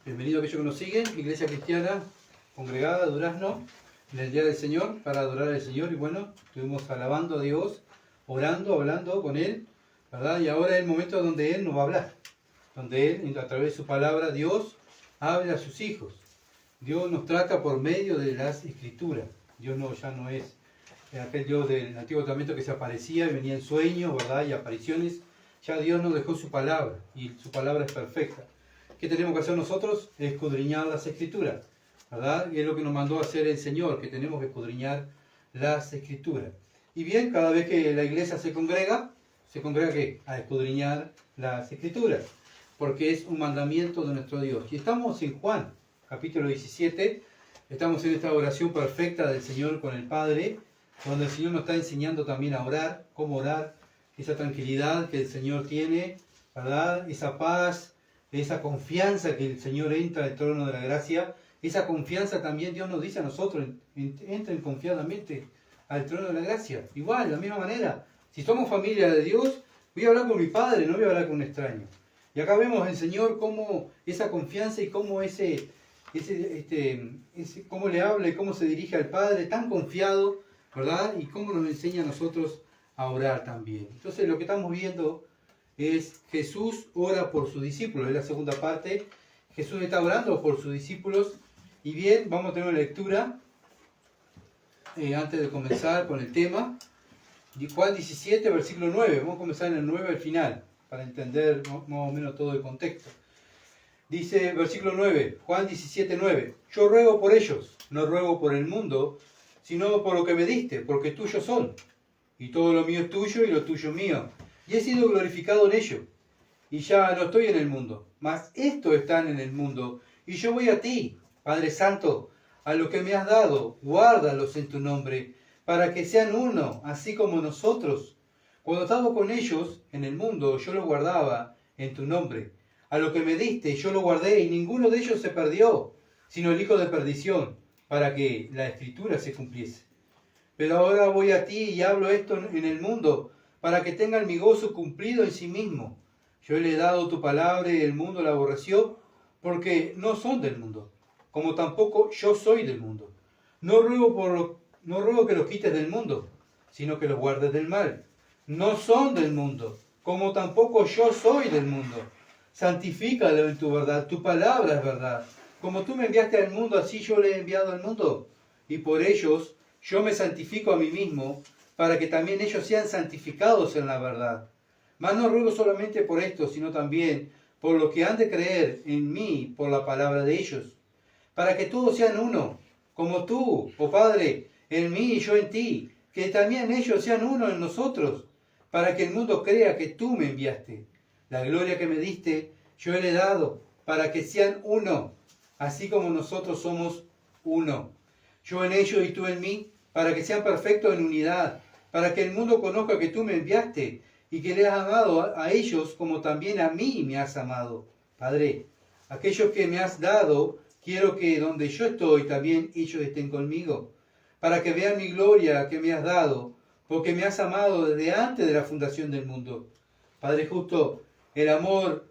Bienvenido a aquellos que nos siguen, Iglesia Cristiana Congregada Durazno, en el Día del Señor, para adorar al Señor. Y bueno, estuvimos alabando a Dios, orando, hablando con Él, ¿verdad? Y ahora es el momento donde Él nos va a hablar, donde Él, a través de su palabra, Dios habla a sus hijos. Dios nos trata por medio de las Escrituras. Dios ya no es aquel Dios del Antiguo Testamento que se aparecía y venía en sueños, ¿verdad? Y apariciones. Ya Dios nos dejó su palabra, y su palabra es perfecta. ¿Qué tenemos que hacer nosotros? Escudriñar las Escrituras, ¿verdad? Y es lo que nos mandó a hacer el Señor, que tenemos que escudriñar las Escrituras. Y bien, cada vez que la iglesia se congrega ¿qué? A escudriñar las Escrituras, porque es un mandamiento de nuestro Dios. Y estamos en Juan, capítulo 17, estamos en esta oración perfecta del Señor con el Padre, donde el Señor nos está enseñando también a orar, cómo orar, esa tranquilidad que el Señor tiene, ¿verdad? Esa paz, esa confianza que el Señor entra al trono de la gracia, esa confianza también Dios nos dice a nosotros, entren confiadamente al trono de la gracia. Igual, de la misma manera, si somos familia de Dios, voy a hablar con mi Padre, no voy a hablar con un extraño. Y acá vemos el Señor cómo esa confianza y cómo cómo le habla y cómo se dirige al Padre, tan confiado, ¿verdad? Y cómo nos enseña a nosotros a orar también. Entonces lo que estamos viendo es Jesús ora por sus discípulos, es la segunda parte. Jesús está orando por sus discípulos. Y bien, vamos a tener una lectura antes de comenzar con el tema. Juan 17, versículo 9. Vamos a comenzar en el 9 al final, para entender más o menos todo el contexto. Dice, versículo 9, Juan 17, 9. Yo ruego por ellos, no ruego por el mundo, sino por lo que me diste, porque tuyos son. Y todo lo mío es tuyo y lo tuyo mío. Y he sido glorificado en ello. Y ya no estoy en el mundo, mas estos están en el mundo. Y yo voy a ti, Padre Santo, a lo que me has dado, guárdalos en tu nombre, para que sean uno, así como nosotros. Cuando estaba con ellos en el mundo, yo los guardaba en tu nombre. A lo que me diste, yo lo guardé, y ninguno de ellos se perdió, sino el hijo de perdición, para que la Escritura se cumpliese. Pero ahora voy a ti y hablo esto en el mundo, para que tengan mi gozo cumplido en sí mismo. Yo le he dado tu palabra y el mundo la aborreció, porque no son del mundo, como tampoco yo soy del mundo. No ruego que los quites del mundo, sino que los guardes del mal. No son del mundo, como tampoco yo soy del mundo. Santifícalo en tu verdad, tu palabra es verdad. Como tú me enviaste al mundo, así yo le he enviado al mundo. Y por ellos yo me santifico a mí mismo, para que también ellos sean santificados en la verdad. Mas no ruego solamente por esto, sino también por lo que han de creer en mí por la palabra de ellos, para que todos sean uno, como tú, oh Padre, en mí y yo en ti, que también ellos sean uno en nosotros, para que el mundo crea que tú me enviaste. La gloria que me diste, yo le he dado, para que sean uno, así como nosotros somos uno. Yo en ellos y tú en mí, para que sean perfectos en unidad, para que el mundo conozca que tú me enviaste y que le has amado a ellos como también a mí me has amado. Padre, aquellos que me has dado, quiero que donde yo estoy también ellos estén conmigo, para que vean mi gloria que me has dado, porque me has amado desde antes de la fundación del mundo. Padre justo, el mundo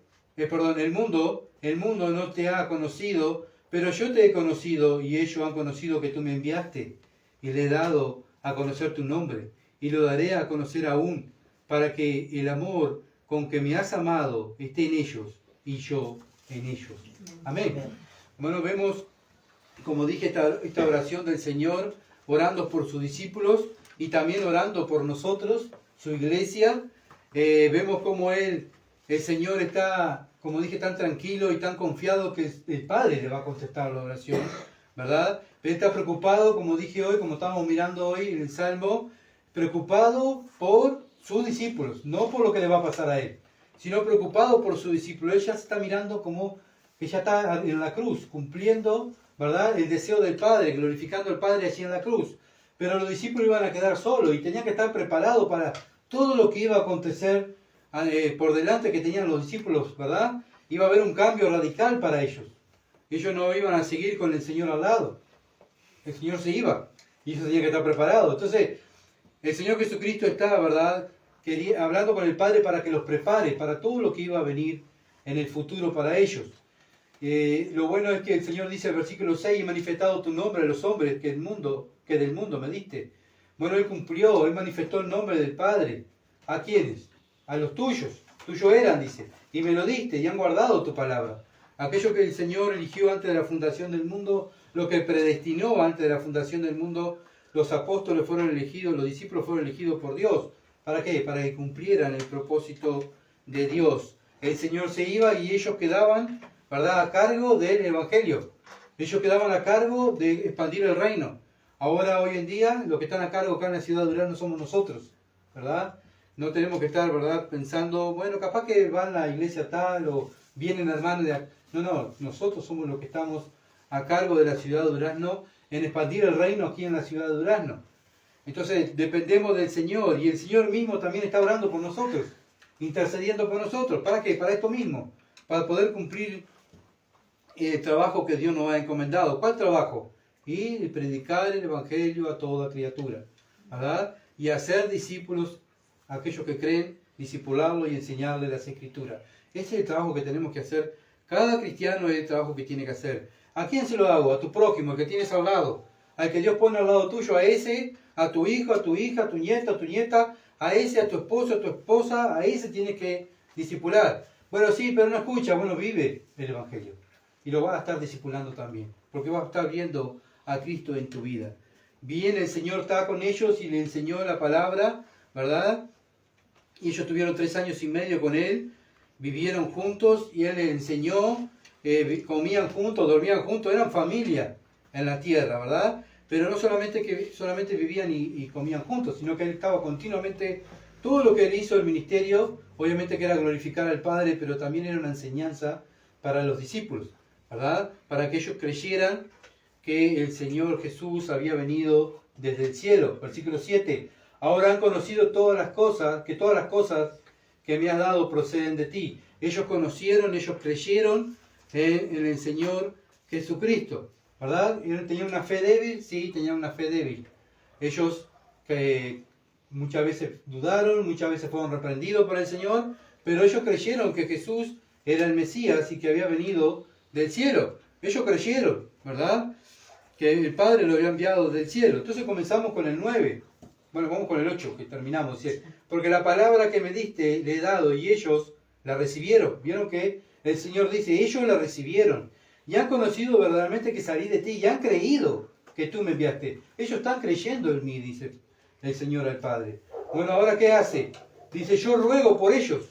no te ha conocido, pero yo te he conocido y ellos han conocido que tú me enviaste, y le he dado a conocer tu nombre, y lo daré a conocer aún, para que el amor con que me has amado esté en ellos y yo en ellos. Amén. Bueno, vemos, como dije, esta oración del Señor, orando por sus discípulos y también orando por nosotros, su iglesia. Vemos cómo el Señor está, como dije, tan tranquilo y tan confiado que el Padre le va a contestar la oración, ¿verdad? Él está preocupado, como dije hoy, como estábamos mirando hoy en el Salmo, preocupado por sus discípulos, no por lo que le va a pasar a él, sino preocupado por sus discípulos. Él ya se está mirando como que ya está en la cruz, cumpliendo, ¿verdad?, el deseo del Padre, glorificando al Padre allí en la cruz. Pero los discípulos iban a quedar solos y tenían que estar preparados para todo lo que iba a acontecer por delante que tenían los discípulos, ¿verdad? Iba a haber un cambio radical para ellos. Ellos no iban a seguir con el Señor al lado. El Señor se iba y ellos tenían que estar preparados. Entonces, el Señor Jesucristo está, ¿verdad?, hablando con el Padre para que los prepare para todo lo que iba a venir en el futuro para ellos. Lo bueno es que el Señor dice en el versículo 6, he manifestado tu nombre a los hombres que del mundo me diste. Bueno, Él cumplió, Él manifestó el nombre del Padre. ¿A quiénes? A los tuyos. Tuyos eran, dice. Y me lo diste y han guardado tu palabra. Aquello que el Señor eligió antes de la fundación del mundo, lo que predestinó antes de la fundación del mundo, los apóstoles fueron elegidos, los discípulos fueron elegidos por Dios. ¿Para qué? Para que cumplieran el propósito de Dios. El Señor se iba y ellos quedaban, ¿verdad?, a cargo del Evangelio. Ellos quedaban a cargo de expandir el reino. Ahora, hoy en día, los que están a cargo acá en la ciudad de Durazno somos nosotros, ¿verdad? No tenemos que estar, ¿verdad?, pensando, bueno, capaz que van a la iglesia tal o vienen hermanos de... No, nosotros somos los que estamos a cargo de la ciudad de Durazno en expandir el reino aquí en la ciudad de Durazno. Entonces, dependemos del Señor y el Señor mismo también está orando por nosotros, intercediendo por nosotros. ¿Para qué? Para esto mismo, para poder cumplir el trabajo que Dios nos ha encomendado. ¿Cuál trabajo? Y predicar el Evangelio a toda criatura, ¿verdad? Y hacer discípulos a aquellos que creen, discipularlos y enseñarles las Escrituras. Ese es el trabajo que tenemos que hacer. Cada cristiano es el trabajo que tiene que hacer. ¿A quién se lo hago? A tu prójimo, el que tienes al lado. Al que Dios pone al lado tuyo, a ese, a tu hijo, a tu hija, a tu nieta, a ese, a tu esposo, a tu esposa, a ese tienes que discipular. Bueno, sí, pero no escucha, bueno, vive el Evangelio. Y lo vas a estar discipulando también, porque vas a estar viendo a Cristo en tu vida. Bien, el Señor está con ellos y le enseñó la palabra, ¿verdad? Y ellos tuvieron 3 años y medio con Él, vivieron juntos y Él les enseñó, comían juntos, dormían juntos, eran familia en la tierra, ¿verdad? Pero no solamente que solamente vivían y comían juntos, sino que Él estaba continuamente, todo lo que Él hizo, el ministerio, obviamente que era glorificar al Padre, pero también era una enseñanza para los discípulos, ¿verdad? Para que ellos creyeran que el Señor Jesús había venido desde el cielo. Versículo 7. Ahora han conocido todas las cosas que me has dado proceden de ti. Ellos conocieron, ellos creyeron en el Señor Jesucristo, ¿verdad? ¿Y tenían una fe débil? Sí, tenían una fe débil. Ellos que muchas veces dudaron, muchas veces fueron reprendidos por el Señor, pero ellos creyeron que Jesús era el Mesías y que había venido del cielo. Ellos creyeron, ¿verdad?, que el Padre lo había enviado del cielo. Entonces comenzamos con el 9. Bueno, vamos con el 8, que terminamos. ¿Sí? Porque la palabra que me diste le he dado y ellos la recibieron. Vieron que el Señor dice, ellos la recibieron. Y han conocido verdaderamente que salí de ti y han creído que tú me enviaste. Ellos están creyendo en mí, dice el Señor al Padre. Bueno, ¿ahora qué hace? Dice, yo ruego por ellos,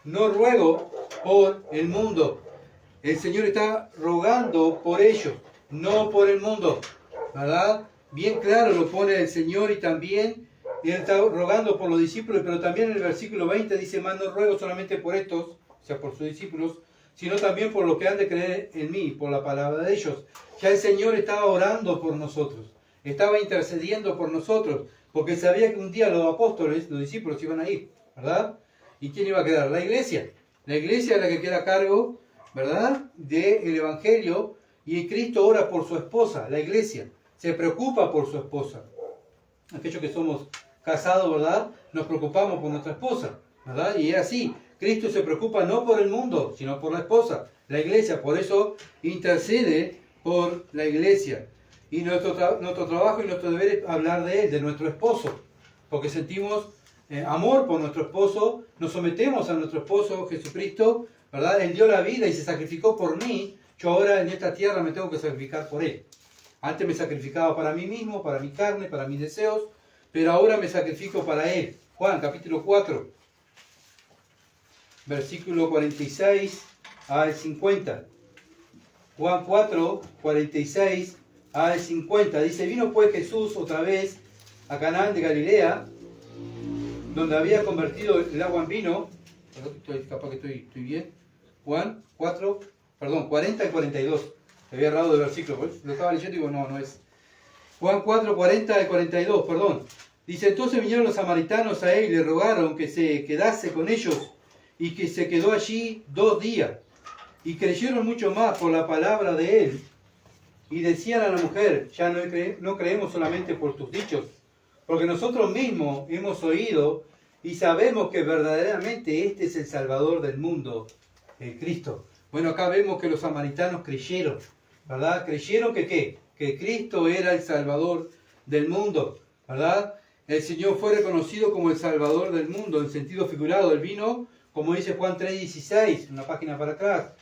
no ruego por el mundo. El Señor está rogando por ellos, no por el mundo, ¿verdad? Bien claro lo pone el Señor y también Él está rogando por los discípulos, pero también en el versículo 20 dice, más no ruego solamente por estos, o sea, por sus discípulos, sino también por los que han de creer en mí, por la palabra de ellos. Ya el Señor estaba orando por nosotros, estaba intercediendo por nosotros, porque sabía que un día los apóstoles, los discípulos iban a ir, ¿verdad? ¿Y quién iba a quedar? La iglesia. La iglesia es la que queda a cargo, ¿verdad?, del Evangelio, y Cristo ora por su esposa, la iglesia. Se preocupa por su esposa. Aquellos que somos casados, ¿verdad?, nos preocupamos por nuestra esposa, ¿verdad? Y es así. Cristo se preocupa no por el mundo, sino por la esposa, la iglesia. Por eso intercede por la iglesia. Y nuestro trabajo y nuestro deber es hablar de él, de nuestro esposo. Porque sentimos amor por nuestro esposo, nos sometemos a nuestro esposo Jesucristo, ¿verdad? Él dio la vida y se sacrificó por mí. Yo ahora en esta tierra me tengo que sacrificar por él. Antes me sacrificaba para mí mismo, para mi carne, para mis deseos, pero ahora me sacrifico para él. Juan, capítulo 4, versículo 46 al 50. Juan 4, 46 al 50. Dice, vino pues Jesús otra vez a Canaán de Galilea, donde había convertido el agua en vino. Capaz que estoy bien. Juan 4, 40 y 42. Te había errado de versículo, pues lo estaba leyendo y digo, no es. Juan 4, 40 y 42, perdón. Dice, entonces vinieron los samaritanos a él y le rogaron que se quedase con ellos, y que se quedó allí 2 días. Y creyeron mucho más por la palabra de él. Y decían a la mujer, ya no creemos solamente por tus dichos, porque nosotros mismos hemos oído y sabemos que verdaderamente este es el Salvador del mundo, el Cristo. Bueno, acá vemos que los samaritanos creyeron, ¿verdad? Creyeron que ¿qué? Que Cristo era el Salvador del mundo, ¿verdad? El Señor fue reconocido como el Salvador del mundo, en sentido figurado. Él vino, como dice Juan 3:16, una página para atrás,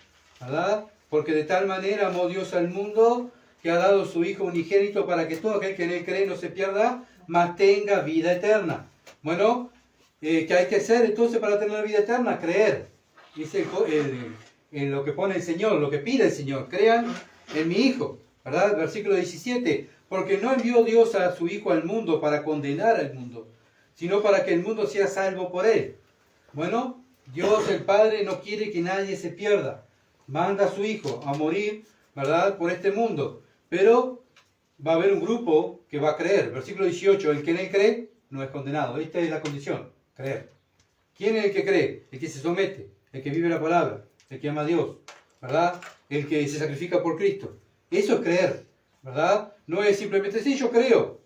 ¿verdad? Porque de tal manera amó Dios al mundo que ha dado su Hijo unigénito para que todo aquel que en él cree no se pierda, mas tenga vida eterna. Bueno, ¿qué hay que hacer entonces para tener vida eterna? Creer. Dice en lo que pone el Señor, lo que pide el Señor. Crean en mi Hijo, ¿verdad? Versículo 17. Porque no envió Dios a su Hijo al mundo para condenar al mundo, sino para que el mundo sea salvo por él. Bueno, Dios el Padre no quiere que nadie se pierda. Manda a su Hijo a morir, ¿verdad?, por este mundo. Pero va a haber un grupo que va a creer. Versículo 18. El que en él cree no es condenado. Esta es la condición, creer. ¿Quién es el que cree? El que se somete, el que vive la palabra, el que ama a Dios, ¿verdad? El que se sacrifica por Cristo. Eso es creer, ¿verdad? No es simplemente, sí, yo creo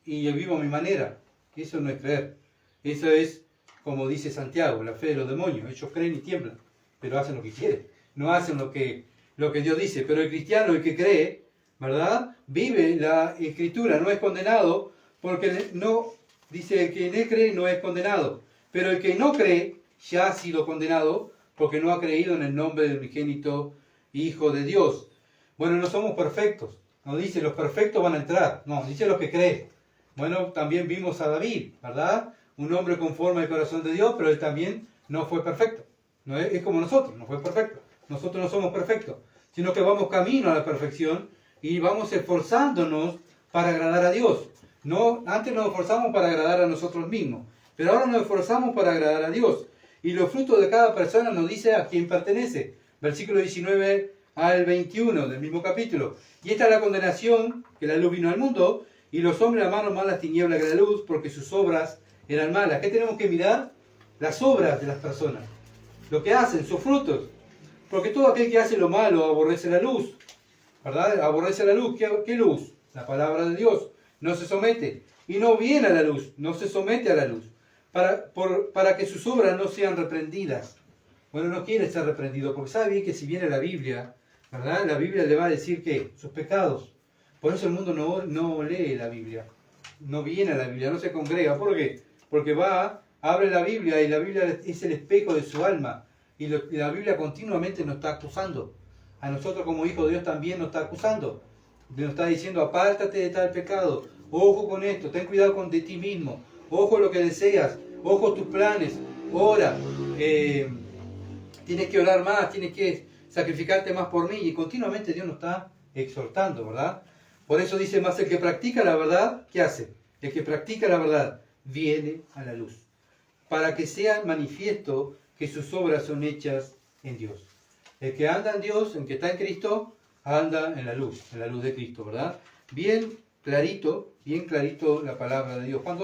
y yo vivo a mi manera. Eso no es creer. Eso es, como dice Santiago, la fe de los demonios. Ellos creen y tiemblan, pero hacen lo que quieren. No hacen lo que Dios dice. Pero el cristiano, el que cree, ¿verdad?, vive la Escritura, no es condenado, porque no, dice, el que en él cree no es condenado. Pero el que no cree ya ha sido condenado porque no ha creído en el nombre del unigénito Hijo de Dios. Bueno, no somos perfectos. No dice los perfectos van a entrar. No, dice los que creen. Bueno, también vimos a David, ¿verdad? Un hombre conforme al corazón de Dios, pero él también no fue perfecto. No es como nosotros, no fue perfecto. Nosotros no somos perfectos, sino que vamos camino a la perfección y vamos esforzándonos para agradar a Dios. No, antes nos esforzamos para agradar a nosotros mismos, pero ahora nos esforzamos para agradar a Dios. Y los frutos de cada persona nos dice a quién pertenece. Versículo 19 al 21 del mismo capítulo. Y esta es la condenación, que la luz vino al mundo, y los hombres amaron más las tinieblas que la luz, porque sus obras eran malas. ¿Qué tenemos que mirar? Las obras de las personas. Lo que hacen, sus frutos. Porque todo aquel que hace lo malo aborrece la luz. ¿Verdad? Aborrece la luz. ¿Qué luz? La palabra de Dios. No se somete. Y no viene a la luz. No se somete a la luz. Para que sus obras no sean reprendidas. Bueno, no quiere ser reprendido, porque sabe bien que si viene la Biblia, ¿verdad?, la Biblia le va a decir que sus pecados. Por eso el mundo no lee la Biblia. No viene a la Biblia, no se congrega. ¿Por qué? Porque abre la Biblia y la Biblia es el espejo de su alma. Y la Biblia continuamente nos está acusando. A nosotros como hijos de Dios también nos está acusando. Nos está diciendo, apártate de tal pecado. Ojo con esto, ten cuidado de ti mismo. Ojo lo que deseas. Ojo tus planes. Ora. Tienes que orar más, tienes que sacrificarte más por mí. Y continuamente Dios nos está exhortando, ¿verdad? Por eso dice más, el que practica la verdad, ¿qué hace? El que practica la verdad viene a la luz, para que sea manifiesto que sus obras son hechas en Dios. El que anda en Dios, el que está en Cristo, anda en la luz de Cristo, ¿verdad? Bien clarito la palabra de Dios. Juan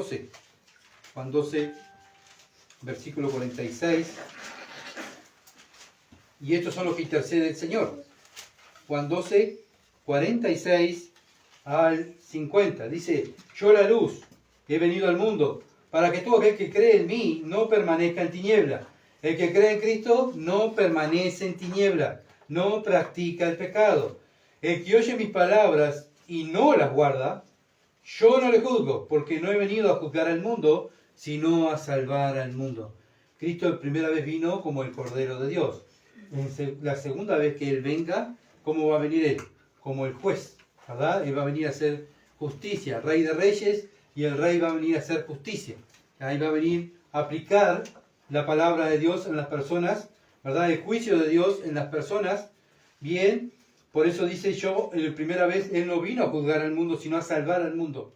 12, versículo 46. Y estos son los que intercede el Señor. Juan 12, 46 al 50. Dice, yo la luz he venido al mundo, para que todo aquel que cree en mí no permanezca en tiniebla. El que cree en Cristo no permanece en tiniebla, no practica el pecado. El que oye mis palabras y no las guarda, yo no le juzgo, porque no he venido a juzgar al mundo, sino a salvar al mundo. Cristo la primera vez vino como el Cordero de Dios. La segunda vez que Él venga, ¿cómo va a venir Él? Como el juez, ¿verdad? Él va a venir a hacer justicia, Rey de Reyes, y el Rey va a venir a hacer justicia. Ahí va a venir a aplicar la palabra de Dios en las personas, ¿verdad? El juicio de Dios en las personas. Bien, por eso dice yo, la primera vez Él no vino a juzgar al mundo, sino a salvar al mundo.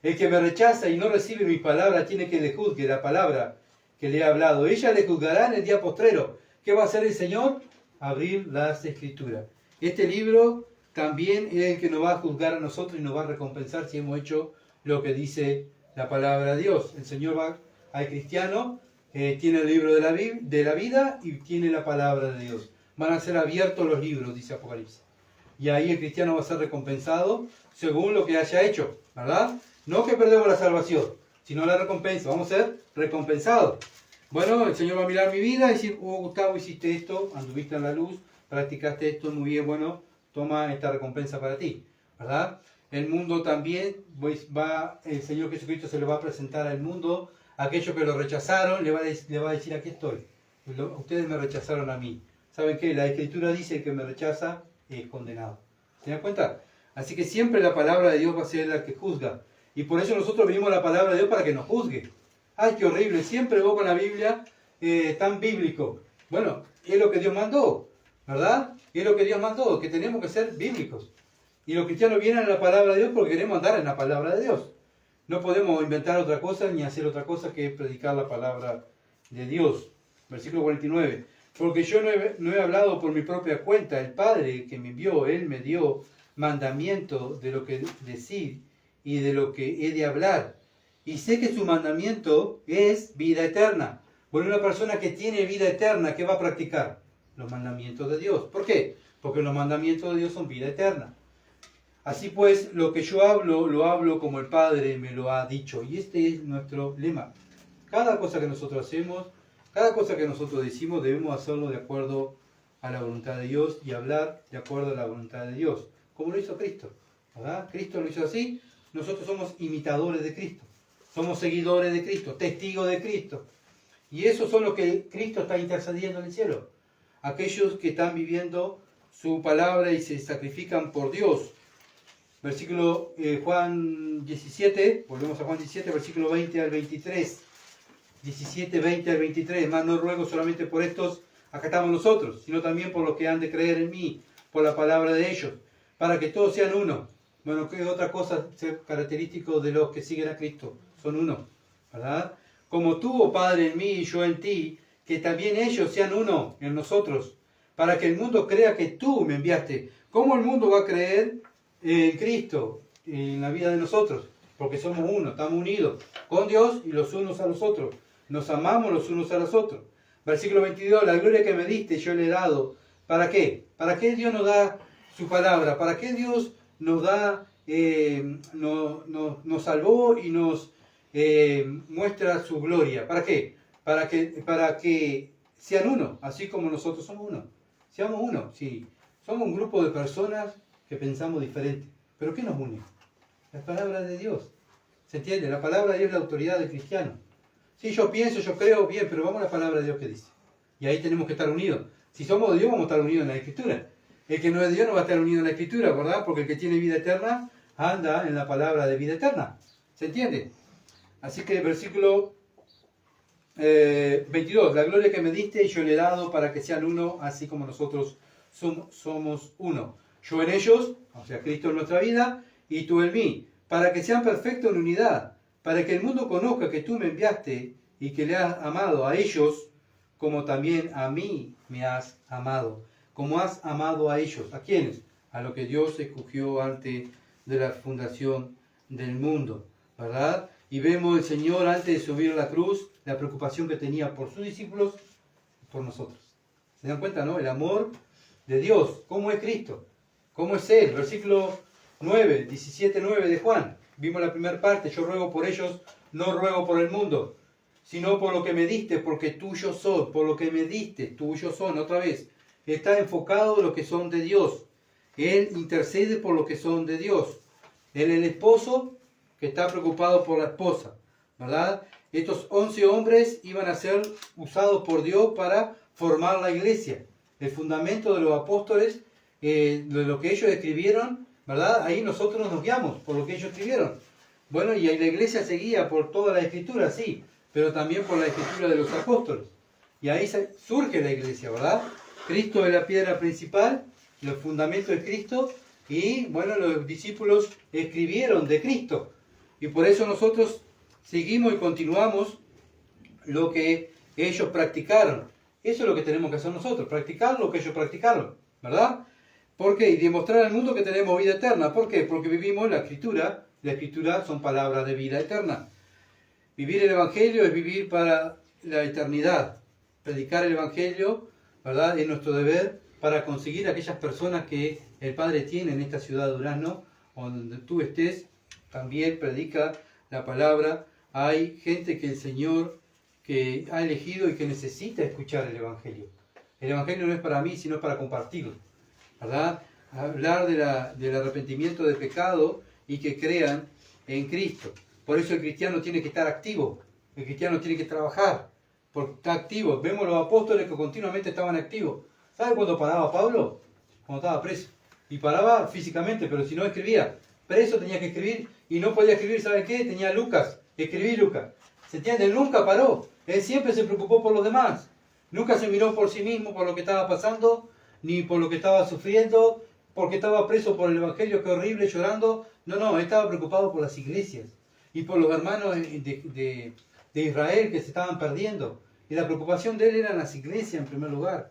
El que me rechaza y no recibe mi palabra, tiene que le juzgue la palabra que le he hablado. Ella le juzgará en el día postrero. ¿Qué va a hacer el Señor? Abrir las Escrituras. Este libro también es el que nos va a juzgar a nosotros y nos va a recompensar si hemos hecho lo que dice la palabra de Dios. El Señor va al cristiano, tiene el libro de la vida y tiene la palabra de Dios. Van a ser abiertos los libros, dice Apocalipsis. Y ahí el cristiano va a ser recompensado según lo que haya hecho, ¿verdad? No que perdemos la salvación, sino la recompensa. Vamos a ser recompensados. Bueno, el Señor va a mirar mi vida y decir, Gustavo, hiciste esto, anduviste en la luz, practicaste esto muy bien, bueno, toma esta recompensa para ti, ¿verdad? El mundo también, pues, el Señor Jesucristo se lo va a presentar al mundo, aquellos que lo rechazaron, le va a decir, aquí estoy, ustedes me rechazaron a mí. ¿Saben qué? La Escritura dice que me rechaza es condenado. ¿Se dan cuenta? Así que siempre la palabra de Dios va a ser la que juzga. Y por eso nosotros venimos a la palabra de Dios para que nos juzgue. ¡Ay, qué horrible! Siempre vos con la Biblia tan bíblico. Bueno, es lo que Dios mandó, ¿verdad? Es lo que Dios mandó, que tenemos que ser bíblicos. Y los cristianos vienen a la palabra de Dios porque queremos andar en la palabra de Dios. No podemos inventar otra cosa ni hacer otra cosa que predicar la palabra de Dios. Versículo 49. Porque yo no he hablado por mi propia cuenta. El Padre que me envió, Él me dio mandamiento de lo que decir y de lo que he de hablar. Y sé que su mandamiento es vida eterna. Bueno, una persona que tiene vida eterna, ¿qué va a practicar? Los mandamientos de Dios. ¿Por qué? Porque los mandamientos de Dios son vida eterna. Así pues, lo que yo hablo, lo hablo como el Padre me lo ha dicho. Y este es nuestro lema. Cada cosa que nosotros hacemos, cada cosa que nosotros decimos, debemos hacerlo de acuerdo a la voluntad de Dios y hablar de acuerdo a la voluntad de Dios. Como lo hizo Cristo, ¿verdad? Cristo lo hizo así. Nosotros somos imitadores de Cristo. Somos seguidores de Cristo, testigos de Cristo. Y esos son los que Cristo está intercediendo en el cielo. Aquellos que están viviendo su palabra y se sacrifican por Dios. Versículo Juan 17, volvemos a Juan 17, versículo 20 al 23. 17, 20 al 23. Más no ruego solamente por estos, acá estamos nosotros, sino también por los que han de creer en mí, por la palabra de ellos, para que todos sean uno. Bueno, ¿qué otra cosa es característico de los que siguen a Cristo? Son uno, ¿verdad? Como tú, oh Padre, en mí y yo en ti, que también ellos sean uno en nosotros, para que el mundo crea que tú me enviaste. ¿Cómo el mundo va a creer en Cristo, en la vida de nosotros? Porque somos uno, estamos unidos con Dios y los unos a los otros. Nos amamos los unos a los otros. Versículo 22, la gloria que me diste yo le he dado. ¿Para qué? ¿Para qué Dios nos da su palabra? ¿Para qué Dios nos da, nos salvó y nos muestra su gloria? ¿Para qué? Para que sean uno, así como nosotros somos uno. Seamos uno, sí. Somos un grupo de personas que pensamos diferente. ¿Pero qué nos une? La palabra de Dios. ¿Se entiende? La palabra de Dios es la autoridad del cristiano. Sí, yo pienso, yo creo, bien, pero vamos a la palabra de Dios que dice. Y ahí tenemos que estar unidos. Si somos de Dios, vamos a estar unidos en la Escritura. El que no es de Dios no va a estar unido en la Escritura, ¿verdad? Porque el que tiene vida eterna anda en la palabra de vida eterna. ¿Se entiende? Así que el versículo 22. La gloria que me diste yo le he dado para que sean uno, así como nosotros somos uno. Yo en ellos, o sea, Cristo en nuestra vida, y tú en mí, para que sean perfectos en unidad, para que el mundo conozca que tú me enviaste y que le has amado a ellos, como también a mí me has amado. Como has amado a ellos. ¿A quiénes? A lo que Dios escogió antes de la fundación del mundo, ¿verdad? Y vemos el Señor antes de subir a la cruz, la preocupación que tenía por sus discípulos y por nosotros. ¿Se dan cuenta, no? El amor de Dios. ¿Cómo es Cristo? ¿Cómo es Él? Versículo 9, 17:9 de Juan. Vimos la primera parte. Yo ruego por ellos, no ruego por el mundo, sino por lo que me diste, porque tuyos son. Por lo que me diste, tuyos son. Otra vez. Está enfocado en lo que son de Dios. Él intercede por lo que son de Dios. Él es el esposo que está preocupado por la esposa, ¿verdad? Estos 11 hombres iban a ser usados por Dios para formar la iglesia. El fundamento de los apóstoles, de lo que ellos escribieron, ¿verdad? Ahí nosotros nos guiamos por lo que ellos escribieron. Bueno, y la iglesia seguía por toda la escritura, sí, pero también por la escritura de los apóstoles. Y ahí surge la iglesia, ¿verdad? Cristo es la piedra principal, el fundamento es Cristo, y bueno, los discípulos escribieron de Cristo. Y por eso nosotros seguimos y continuamos lo que ellos practicaron. Eso es lo que tenemos que hacer nosotros, practicar lo que ellos practicaron, ¿verdad? ¿Por qué? Y demostrar al mundo que tenemos vida eterna. ¿Por qué? Porque vivimos la Escritura. La Escritura son palabras de vida eterna. Vivir el Evangelio es vivir para la eternidad. Predicar el Evangelio, ¿verdad? Es nuestro deber para conseguir aquellas personas que el Padre tiene en esta ciudad de Durazno, o donde tú estés, también predica la palabra. Hay gente que el Señor que ha elegido y que necesita escuchar el Evangelio. El Evangelio no es para mí, sino para compartirlo, ¿verdad? Hablar del arrepentimiento de pecado y que crean en Cristo. Por eso el cristiano tiene que estar activo, el cristiano tiene que trabajar, porque está activo. Vemos los apóstoles que continuamente estaban activos. ¿Sabe cuándo paraba Pablo? Cuando estaba preso. Y paraba físicamente, pero si no escribía. Preso tenía que escribir y no podía escribir, ¿sabe qué? Tenía Lucas, escribí Lucas. ¿Se entiende? Él nunca paró. Él siempre se preocupó por los demás. Nunca se miró por sí mismo, por lo que estaba pasando, ni por lo que estaba sufriendo, porque estaba preso por el Evangelio, qué horrible, llorando. No, él estaba preocupado por las iglesias y por los hermanos de Israel que se estaban perdiendo. Y la preocupación de él eran las iglesias en primer lugar.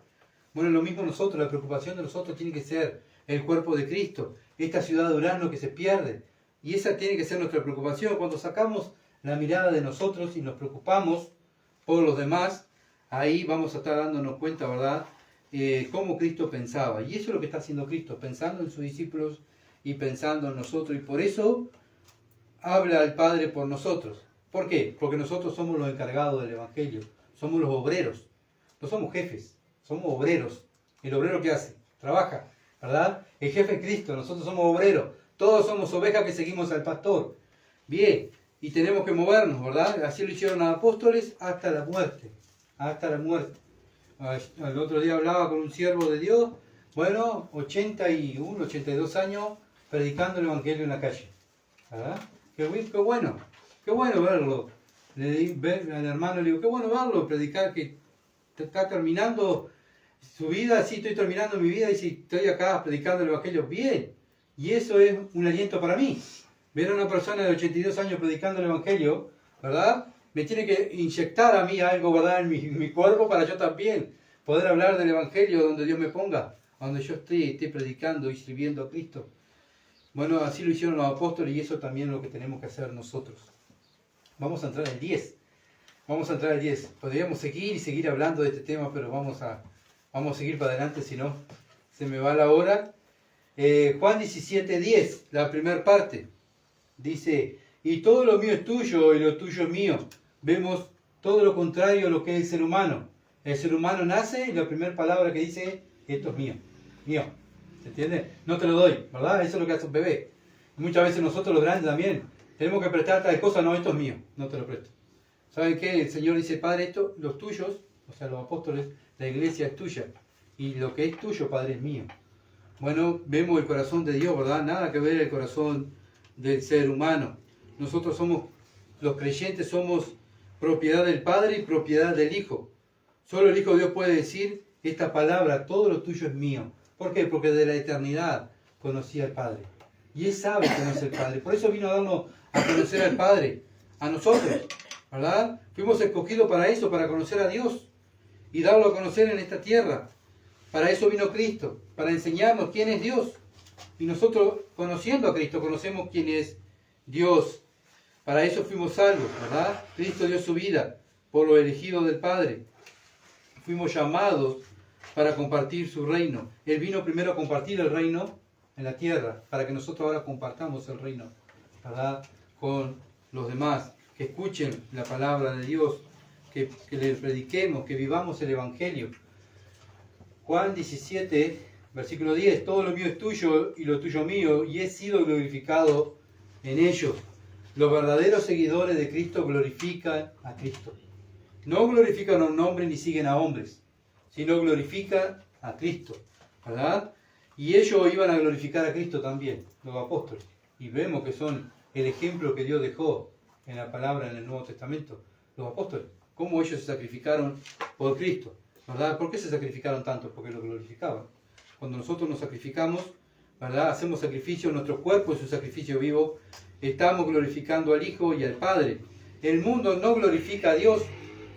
Bueno, lo mismo nosotros, la preocupación de nosotros tiene que ser el cuerpo de Cristo, esta ciudad de Urano que se pierde. Y esa tiene que ser nuestra preocupación. Cuando sacamos la mirada de nosotros y nos preocupamos por los demás, ahí vamos a estar dándonos cuenta, ¿verdad?, cómo Cristo pensaba. Y eso es lo que está haciendo Cristo, pensando en sus discípulos y pensando en nosotros. Y por eso habla al Padre por nosotros. ¿Por qué? Porque nosotros somos los encargados del Evangelio. Somos los obreros. No somos jefes, somos obreros. ¿El obrero qué hace? Trabaja, ¿verdad? El jefe es Cristo, nosotros somos obreros. Todos somos ovejas que seguimos al pastor. Bien, y tenemos que movernos, ¿verdad? Así lo hicieron los apóstoles hasta la muerte. Hasta la muerte. El otro día hablaba con un siervo de Dios, 81, 82 años, predicando el Evangelio en la calle. ¿Verdad? Qué bueno verlo. Al hermano le digo, qué bueno verlo, predicar que está terminando su vida, sí estoy terminando mi vida y si estoy acá predicando el Evangelio, bien. Y eso es un aliento para mí. Ver a una persona de 82 años predicando el Evangelio, ¿verdad? Me tiene que inyectar a mí algo, ¿verdad?, en mi cuerpo para yo también poder hablar del Evangelio donde Dios me ponga, donde yo esté predicando y sirviendo a Cristo. Bueno, así lo hicieron los apóstoles y eso también es lo que tenemos que hacer nosotros. Vamos a entrar al 10. Podríamos seguir hablando de este tema, pero vamos a seguir para adelante, si no, se me va la hora. Juan 17:10, la primera parte. Dice, y todo lo mío es tuyo y lo tuyo es mío. Vemos todo lo contrario a lo que es el ser humano. El ser humano nace y la primera palabra que dice, esto es mío. Mío. ¿Se entiende? No te lo doy, ¿verdad? Eso es lo que hace un bebé. Y muchas veces nosotros los grandes también tenemos que prestar tal cosa, no, esto es mío, no te lo presto. ¿Saben qué? El Señor dice, Padre, esto, los tuyos, o sea, los apóstoles, la iglesia es tuya. Y lo que es tuyo, Padre, es mío. Bueno, vemos el corazón de Dios, ¿verdad? Nada que ver el corazón del ser humano. Nosotros somos, los creyentes, somos propiedad del Padre y propiedad del Hijo. Solo el Hijo de Dios puede decir esta palabra, todo lo tuyo es mío. ¿Por qué? Porque de la eternidad conocía al Padre. Y Él sabe quién es el Padre. Por eso vino a darnos a conocer al Padre, a nosotros, ¿verdad? Fuimos escogidos para eso, para conocer a Dios y darlo a conocer en esta tierra. Para eso vino Cristo, para enseñarnos quién es Dios. Y nosotros, conociendo a Cristo, conocemos quién es Dios. Para eso fuimos salvos, ¿verdad? Cristo dio su vida por los elegidos del Padre. Fuimos llamados para compartir su reino. Él vino primero a compartir el reino en la tierra, para que nosotros ahora compartamos el reino, ¿verdad?, con los demás, que escuchen la palabra de Dios, que le prediquemos, que vivamos el Evangelio. Juan 17, versículo 10, todo lo mío es tuyo y lo tuyo mío, y he sido glorificado en ellos. Los verdaderos seguidores de Cristo glorifican a Cristo. No glorifican a un hombre ni siguen a hombres, sino glorifican a Cristo, ¿verdad? Y ellos iban a glorificar a Cristo también, los apóstoles. Y vemos que son el ejemplo que Dios dejó en la palabra en el Nuevo Testamento, los apóstoles. Cómo ellos se sacrificaron por Cristo, ¿verdad? ¿Por qué se sacrificaron tanto? Porque lo glorificaban. Cuando nosotros nos sacrificamos, ¿verdad?, hacemos sacrificio, nuestro cuerpo es un sacrificio vivo, estamos glorificando al Hijo y al Padre. El mundo no glorifica a Dios,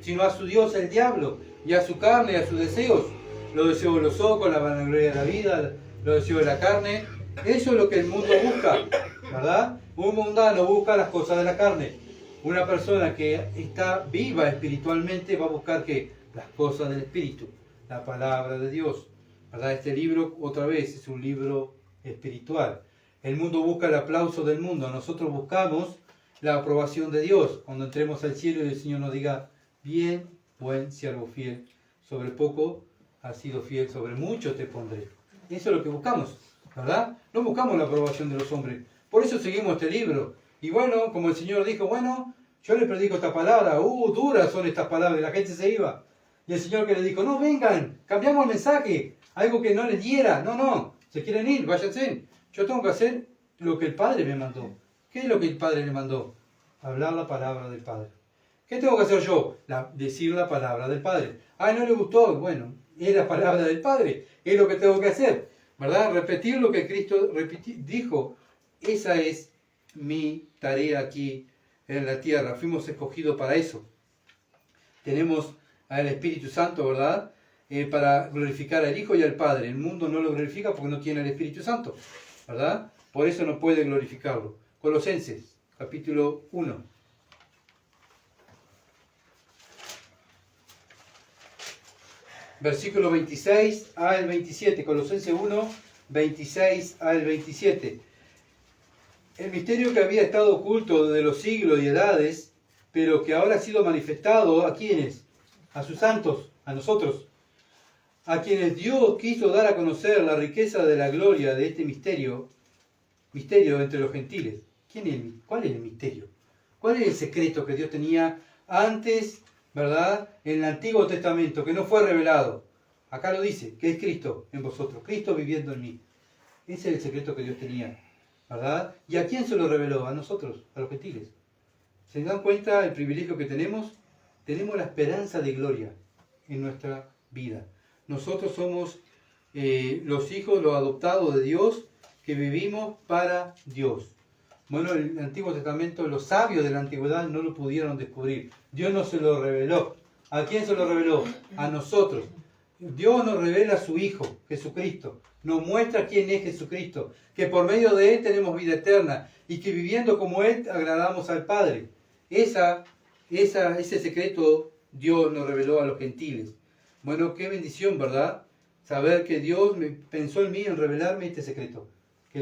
sino a su Dios, el diablo, y a su carne, y a sus deseos. Los deseos de los ojos, la vanagloria de la vida, los deseos de la carne. Eso es lo que el mundo busca, ¿verdad? Un mundano busca las cosas de la carne. Una persona que está viva espiritualmente va a buscar que las cosas del Espíritu, la palabra de Dios, ¿verdad? Este libro, otra vez, es un libro espiritual. El mundo busca el aplauso del mundo. Nosotros buscamos la aprobación de Dios. Cuando entremos al cielo y el Señor nos diga, bien, buen siervo fiel, sobre poco has sido fiel sobre mucho, te pondré. Eso es lo que buscamos, ¿verdad? No buscamos la aprobación de los hombres. Por eso seguimos este libro. Y bueno, como el Señor dijo, bueno, yo le predico esta palabra, duras son estas palabras, y la gente se iba. Y el Señor que le dijo, no, vengan, cambiamos el mensaje, algo que no les diera, no, se quieren ir, váyanse. Yo tengo que hacer lo que el Padre me mandó. ¿Qué es lo que el Padre le mandó? Hablar la palabra del Padre. ¿Qué tengo que hacer yo? Decir la palabra del Padre. Ay, no le gustó, bueno, es la palabra del Padre, es lo que tengo que hacer, ¿verdad? Repetir lo que Cristo dijo. Esa es mi tarea aquí en la tierra. Fuimos escogidos para eso. Tenemos al Espíritu Santo, ¿verdad? Para glorificar al Hijo y al Padre. El mundo no lo glorifica porque no tiene el Espíritu Santo, ¿verdad? Por eso no puede glorificarlo. Colosenses, capítulo 1. Versículo 26 al 27. Colosenses 1, 26 al 27. El misterio que había estado oculto desde los siglos y edades, pero que ahora ha sido manifestado, ¿a quiénes? A sus santos, a nosotros, a quienes Dios quiso dar a conocer la riqueza de la gloria de este misterio entre los gentiles. ¿Cuál es el misterio? ¿Cuál es el secreto que Dios tenía antes, ¿verdad? En el Antiguo Testamento, que no fue revelado? Acá lo dice, que es Cristo en vosotros, Cristo viviendo en mí. Ese es el secreto que Dios tenía, ¿verdad? ¿Y a quién se lo reveló? A nosotros, a los gentiles. ¿Se dan cuenta el privilegio que tenemos? Tenemos la esperanza de gloria en nuestra vida. Nosotros somos los hijos, los adoptados de Dios, que vivimos para Dios. Bueno, el Antiguo Testamento, los sabios de la antigüedad no lo pudieron descubrir. Dios no se lo reveló. ¿A quién se lo reveló? A nosotros. Dios nos revela a su Hijo, Jesucristo. Nos muestra quién es Jesucristo. Que por medio de Él tenemos vida eterna. Y que viviendo como Él agradamos al Padre. Ese secreto Dios nos reveló a los gentiles. Bueno, qué bendición, ¿verdad? Saber que Dios pensó en mí, en revelarme este secreto. Que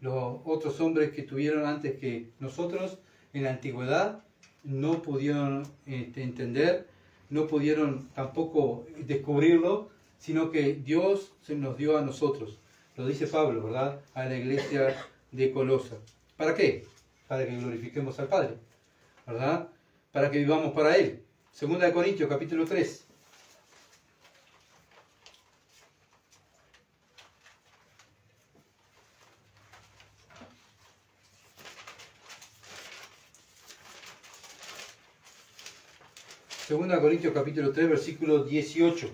los otros hombres que tuvieron antes que nosotros en la antigüedad no pudieron entender, no pudieron tampoco descubrirlo, sino que Dios se nos dio a nosotros. Lo dice Pablo, ¿verdad? A la iglesia de Colosa. ¿Para qué? Para que glorifiquemos al Padre, ¿verdad? Para que vivamos para Él. Segunda de Corintios, capítulo 3. Segunda de Corintios, capítulo 3, versículo 18.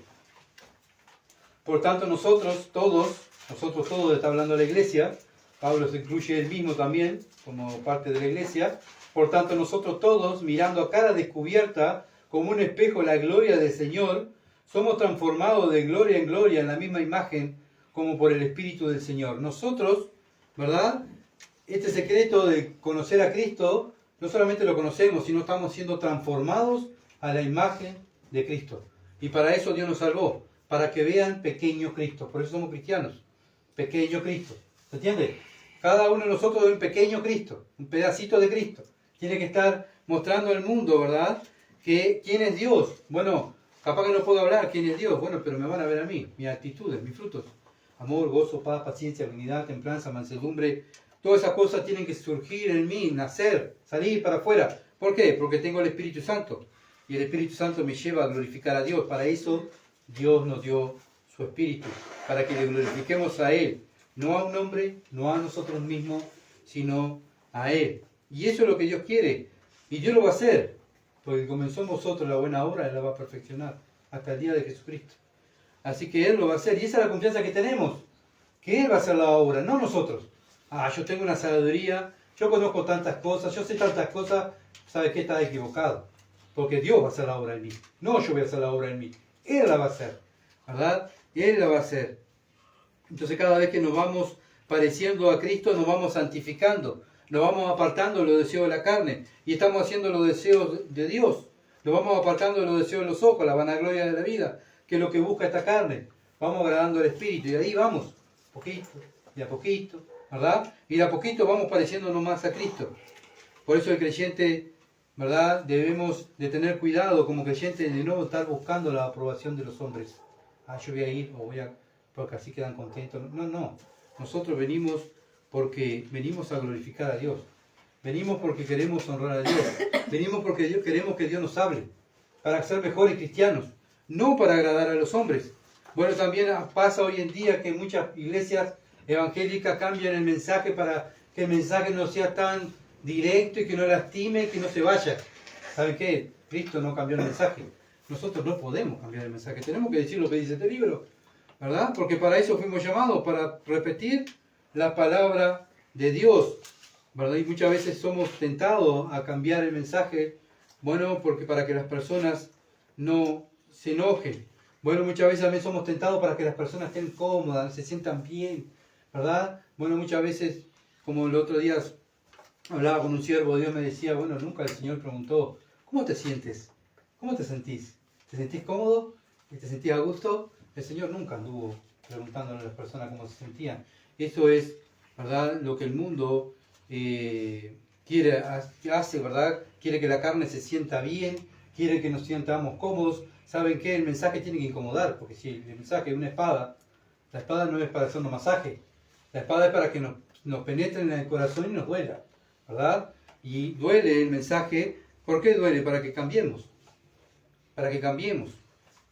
Por tanto, nosotros todos, está hablando la iglesia, Pablo se incluye él mismo también, como parte de la iglesia. Por tanto, nosotros todos, mirando a cara descubierta, como un espejo, la gloria del Señor, somos transformados de gloria en gloria en la misma imagen, como por el Espíritu del Señor. Nosotros, ¿verdad? Este secreto de conocer a Cristo, no solamente lo conocemos, sino estamos siendo transformados a la imagen de Cristo. Y para eso Dios nos salvó, para que vean pequeño Cristo. Por eso somos cristianos. Pequeño Cristo. ¿Se entiende? Cada uno de nosotros es un pequeño Cristo, un pedacito de Cristo. Tiene que estar mostrando al mundo, ¿verdad? Que quién es Dios. Bueno, capaz que no puedo hablar quién es Dios. Bueno, pero me van a ver a mí, mis actitudes, mis frutos. Amor, gozo, paz, paciencia, benignidad, templanza, mansedumbre. Todas esas cosas tienen que surgir en mí, nacer, salir para afuera. ¿Por qué? Porque tengo el Espíritu Santo. Y el Espíritu Santo me lleva a glorificar a Dios. Para eso Dios nos dio su Espíritu. Para que le glorifiquemos a Él. No a un hombre, no a nosotros mismos, sino a Él. Y eso es lo que Dios quiere. Y Dios lo va a hacer. Porque comenzó en vosotros la buena obra, Él la va a perfeccionar. Hasta el día de Jesucristo. Así que Él lo va a hacer. Y esa es la confianza que tenemos. Que Él va a hacer la obra, no nosotros. Yo tengo una sabiduría, yo conozco tantas cosas, yo sé tantas cosas. ¿Sabes qué? Estás equivocado. Porque Dios va a hacer la obra en mí. No yo voy a hacer la obra en mí. Él la va a hacer. ¿Verdad? Él la va a hacer. Entonces cada vez que nos vamos pareciendo a Cristo, nos vamos santificando. Nos vamos apartando de los deseos de la carne. Y estamos haciendo los deseos de Dios. Nos vamos apartando de los deseos de los ojos, la vanagloria de la vida, que es lo que busca esta carne. Vamos agradando al Espíritu. Y ahí vamos. Poquito, de a poquito. ¿Verdad? Y de a poquito vamos pareciéndonos más a Cristo. Por eso el creyente, ¿verdad? Debemos de tener cuidado como creyentes de no estar buscando la aprobación de los hombres. yo voy a ir porque así quedan contentos. No, no. Nosotros venimos porque venimos a glorificar a Dios. Venimos porque queremos honrar a Dios. Venimos porque queremos que Dios nos hable, para ser mejores cristianos, no para agradar a los hombres. Bueno, también pasa hoy en día que muchas iglesias evangélicas cambian el mensaje para que el mensaje no sea tan directo y que no lastime, que no se vaya. ¿Saben qué? Cristo no cambió el mensaje. Nosotros no podemos cambiar el mensaje. Tenemos que decir lo que dice este libro, ¿verdad? Porque para eso fuimos llamados, para repetir la palabra de Dios, ¿verdad? Y muchas veces somos tentados a cambiar el mensaje, bueno, porque para que las personas no se enojen. Bueno, muchas veces también somos tentados para que las personas estén cómodas, se sientan bien, ¿verdad? Bueno, muchas veces, como el otro día hablaba con un siervo de Dios, me decía, bueno, nunca el Señor preguntó, ¿cómo te sientes? ¿Cómo te sentís? ¿Te sentís cómodo? ¿Te sentís a gusto? El Señor nunca anduvo preguntándole a las personas cómo se sentían. Eso es, ¿verdad?, lo que el mundo hace, ¿verdad? Quiere que la carne se sienta bien, quiere que nos sientamos cómodos. ¿Saben qué? El mensaje tiene que incomodar, porque si el mensaje es una espada, la espada no es para hacernos masaje, la espada es para que nos penetre en el corazón y nos duela, ¿verdad? Y duele el mensaje. ¿Por qué duele? Para que cambiemos,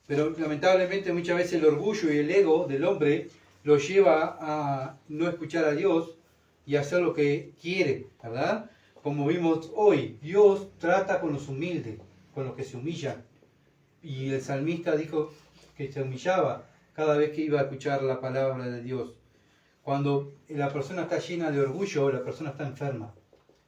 pero lamentablemente muchas veces el orgullo y el ego del hombre lo lleva a no escuchar a Dios y hacer lo que quiere, ¿verdad? Como vimos hoy, Dios trata con los humildes, con los que se humillan. Y el salmista dijo que se humillaba cada vez que iba a escuchar la palabra de Dios. Cuando la persona está llena de orgullo, la persona está enferma,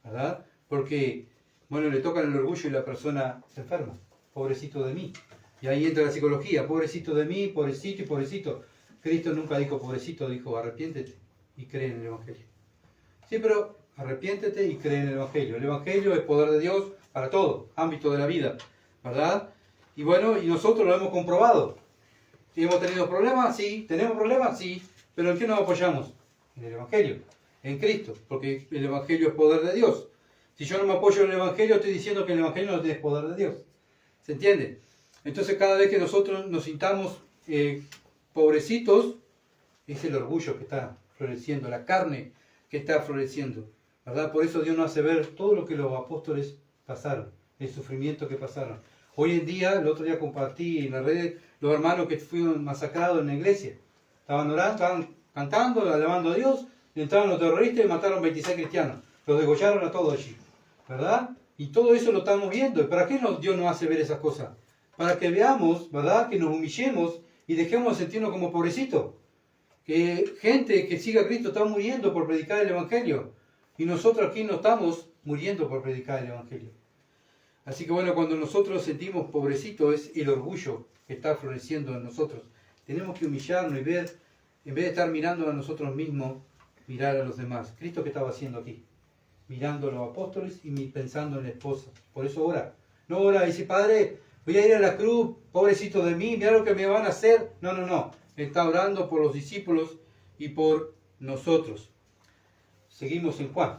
¿verdad? Porque, bueno, le tocan el orgullo y la persona se enferma. Pobrecito de mí. Y ahí entra la psicología. Pobrecito de mí, pobrecito y pobrecito. Cristo nunca dijo pobrecito, dijo arrepiéntete y cree en el Evangelio. Sí, pero arrepiéntete y cree en el Evangelio. El Evangelio es poder de Dios para todo, ámbito de la vida, ¿verdad? Y bueno, y nosotros lo hemos comprobado. ¿Hemos tenido problemas? Sí. ¿Tenemos problemas? Sí. ¿Pero en qué nos apoyamos? En el Evangelio, en Cristo, porque el Evangelio es poder de Dios. Si yo no me apoyo en el Evangelio, estoy diciendo que el Evangelio no es poder de Dios. ¿Se entiende? Entonces cada vez que nosotros nos sintamos pobrecitos, es el orgullo que está floreciendo, la carne que está floreciendo, ¿verdad? Por eso Dios nos hace ver todo lo que los apóstoles pasaron, el sufrimiento que pasaron. Hoy en día, el otro día compartí en las redes los hermanos que fueron masacrados en la iglesia. Estaban orando, estaban cantando, alabando a Dios, entraron los terroristas y mataron 26 cristianos. Los degollaron a todos allí, ¿verdad? Y todo eso lo estamos viendo. ¿Y para qué Dios nos hace ver esas cosas? Para que veamos, ¿verdad?, que nos humillemos y dejemos de sentirnos como pobrecitos. Que gente que siga a Cristo está muriendo por predicar el Evangelio. Y nosotros aquí no estamos muriendo por predicar el Evangelio. Así que bueno, cuando nosotros sentimos pobrecitos, es el orgullo que está floreciendo en nosotros. Tenemos que humillarnos y ver, en vez de estar mirando a nosotros mismos, mirar a los demás. ¿Cristo qué estaba haciendo aquí? Mirando a los apóstoles y pensando en la esposa. Por eso ora. No ora y dice, Padre, voy a ir a la cruz, pobrecito de mí, mira lo que me van a hacer. No, no, no. Está orando por los discípulos y por nosotros. Seguimos en Juan.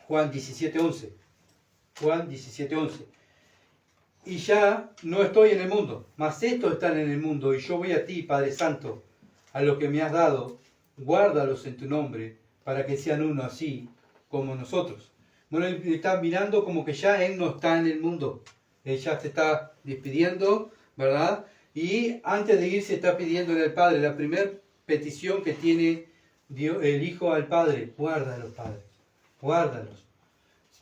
Juan 17:11. Juan 17:11. Y ya no estoy en el mundo, mas estos están en el mundo, y yo voy a ti, Padre Santo, a lo que me has dado, guárdalos en tu nombre, para que sean uno así como nosotros. Bueno, él está mirando como que ya él no está en el mundo. Él ya se está despidiendo, ¿verdad? Y antes de irse está pidiéndole al Padre, la primera petición que tiene Dios, el Hijo al Padre, guárdalos, Padre, guárdalos.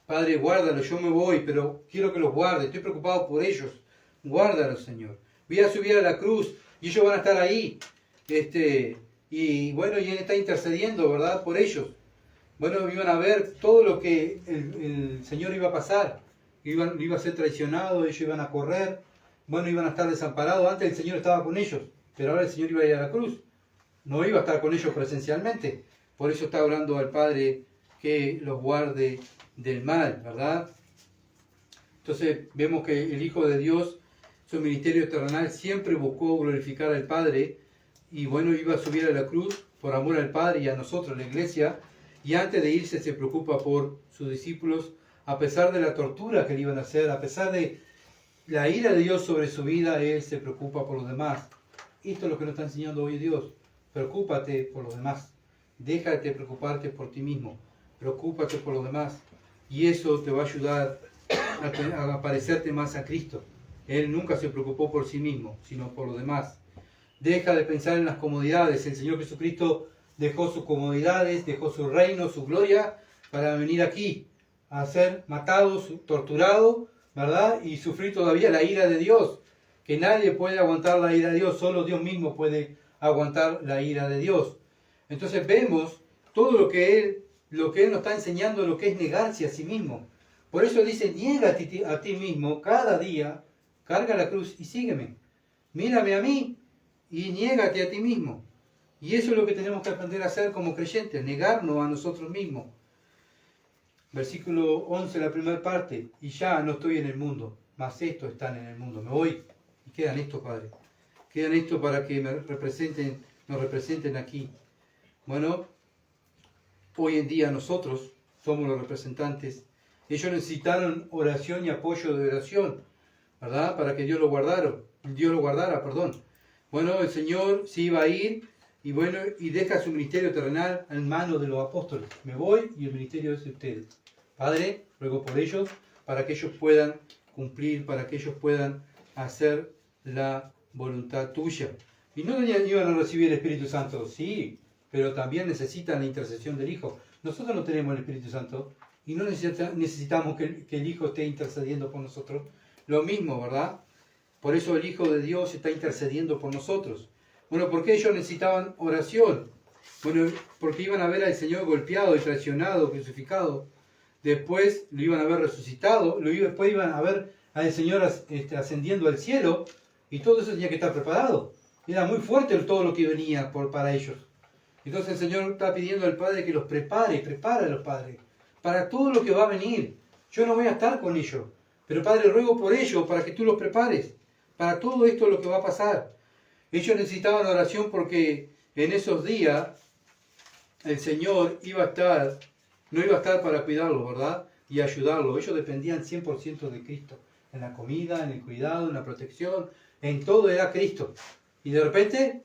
Padre, guárdalos, yo me voy, pero quiero que los guarde, estoy preocupado por ellos. Guárdalos, Señor. Voy a subir a la cruz y ellos van a estar ahí. Y bueno, y Él está intercediendo, ¿verdad?, por ellos. Bueno, iban a ver todo lo que el Señor iba a pasar. Iba a ser traicionado, ellos iban a correr. Bueno, iban a estar desamparados. Antes el Señor estaba con ellos, pero ahora el Señor iba a ir a la cruz. No iba a estar con ellos presencialmente. Por eso está orando al Padre que los guarde del mal, ¿verdad? Entonces vemos que el Hijo de Dios, su ministerio terrenal, siempre buscó glorificar al Padre, y bueno, iba a subir a la cruz por amor al Padre y a nosotros, la iglesia, y antes de irse se preocupa por sus discípulos, a pesar de la tortura que le iban a hacer, a pesar de la ira de Dios sobre su vida, Él se preocupa por los demás. esto es lo que nos está enseñando hoy Dios. Preocúpate por los demás. Déjate preocuparte por ti mismo. Preocúpate por los demás. Y eso te va a ayudar a parecerte más a Cristo. Él nunca se preocupó por sí mismo, sino por los demás. Deja de pensar en las comodidades. El Señor Jesucristo dejó sus comodidades, dejó su reino, su gloria, para venir aquí a ser matado, torturado, ¿verdad? Y sufrir todavía la ira de Dios. Que nadie puede aguantar la ira de Dios, solo Dios mismo puede aguantar la ira de Dios. Entonces vemos todo lo que Él nos está enseñando, lo que es negarse a sí mismo. Por eso dice, niégate a ti mismo cada día, carga la cruz y sígueme. Mírame a mí y niégate a ti mismo. Y eso es lo que tenemos que aprender a hacer como creyentes, negarnos a nosotros mismos. Versículo 11, la primera parte. Y ya no estoy en el mundo, mas estos están en el mundo. Me voy y quedan estos, Padre. Quedan estos para que nos representen aquí. Bueno, hoy en día nosotros somos los representantes. Ellos necesitaron oración y apoyo de oración, ¿verdad? Para que Dios lo guardara, Bueno, el Señor se iba a ir y deja su ministerio terrenal en manos de los apóstoles. Me voy y el ministerio es de ustedes. Padre, ruego por ellos, para que ellos puedan cumplir, para que ellos puedan hacer la voluntad tuya. Y no iban a recibir el Espíritu Santo, sí, pero también necesitan la intercesión del Hijo. Nosotros no tenemos el Espíritu Santo y no necesitamos que el Hijo esté intercediendo por nosotros. Lo mismo, ¿verdad? Por eso el Hijo de Dios está intercediendo por nosotros. Bueno, ¿por qué ellos necesitaban oración? Bueno, porque iban a ver al Señor golpeado y traicionado, crucificado. Después lo iban a ver resucitado. Después iban a ver al Señor ascendiendo al cielo. Y todo eso tenía que estar preparado. Era muy fuerte todo lo que venía para ellos. Entonces el Señor está pidiendo al Padre que los prepare a los padres para todo lo que va a venir. Yo no voy a estar con ellos, pero Padre, ruego por ellos para que tú los prepares para todo esto lo que va a pasar. Ellos necesitaban oración porque en esos días el Señor no iba a estar para cuidarlos, ¿verdad? Y ayudarlos. Ellos dependían 100% de Cristo. En la comida, en el cuidado, en la protección, en todo era Cristo. Y de repente